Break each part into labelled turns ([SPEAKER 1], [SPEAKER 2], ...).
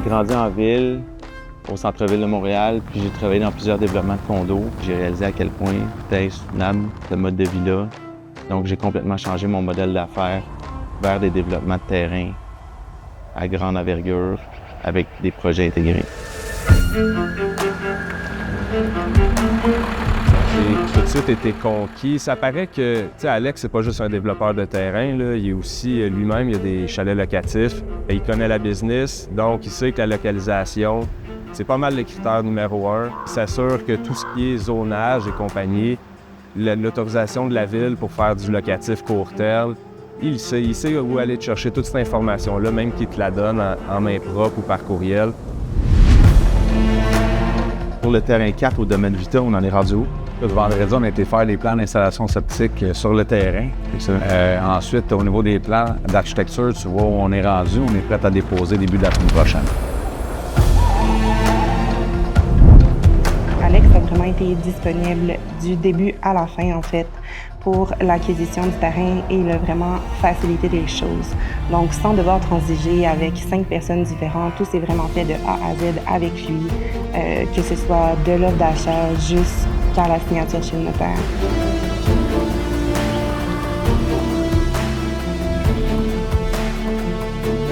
[SPEAKER 1] J'ai grandi en ville, au centre-ville de Montréal, puis j'ai travaillé dans plusieurs développements de condos. J'ai réalisé à quel point c'était insoutenable, ce mode de vie-là. Donc, j'ai complètement changé mon modèle d'affaires vers des développements de terrain à grande envergure avec des projets intégrés.
[SPEAKER 2] J'ai tout de suite été conquis. Ça paraît que, tu sais, Alex, c'est pas juste un développeur de terrain, là. Il est aussi, lui-même, il a des chalets locatifs. Et il connaît la business, donc il sait que la localisation, c'est pas mal le critère numéro un. Il s'assure que tout ce qui est zonage et compagnie, l'autorisation de la ville pour faire du locatif court terme, il sait où aller chercher toute cette information-là, même qu'il te la donne en main propre ou par courriel.
[SPEAKER 1] Pour le terrain 4 au domaine Vita, on en est rendu où?
[SPEAKER 3] Le vendredi, on a été faire les plans d'installation septique sur le terrain. Ensuite, au niveau des plans d'architecture, tu vois où on est rendu. On est prêt à déposer début de la semaine prochaine.
[SPEAKER 4] Alex a vraiment été disponible du début à la fin, en fait, pour l'acquisition du terrain et il a vraiment facilité les choses. Donc, sans devoir transiger avec 5 personnes différentes, tout s'est vraiment fait de A à Z avec lui, que ce soit de l'offre d'achat jusqu'à la signature chez le notaire.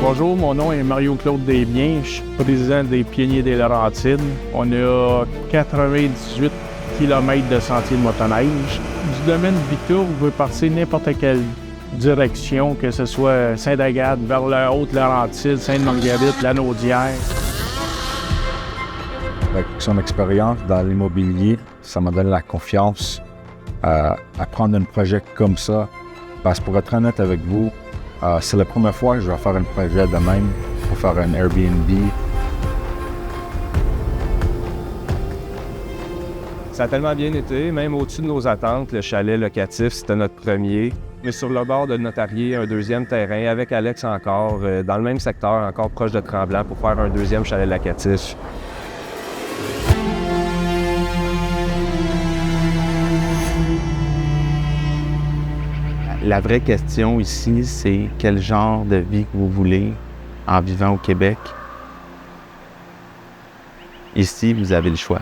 [SPEAKER 5] Bonjour, mon nom est Mario-Claude Desbiens, je suis président des Pionniers des Laurentides. On a 98 km de sentiers de motoneige. Du domaine Vita, vous pouvez partir n'importe quelle direction, que ce soit Sainte-Agathe, vers la Haute-Laurentide, Sainte-Marguerite, Lanaudière.
[SPEAKER 3] Avec son expérience dans l'immobilier, ça m'a donné la confiance à prendre un projet comme ça. Parce que pour être honnête avec vous, c'est la première fois que je vais faire un projet de même pour faire un Airbnb.
[SPEAKER 2] Ça a tellement bien été, même au-dessus de nos attentes, le chalet locatif, c'était notre premier. Mais sur le bord de Notarié, un deuxième terrain, avec Alex encore, dans le même secteur, encore proche de Tremblant, pour faire un deuxième chalet locatif.
[SPEAKER 1] La vraie question ici, c'est quel genre de vie que vous voulez en vivant au Québec. Ici, vous avez le choix.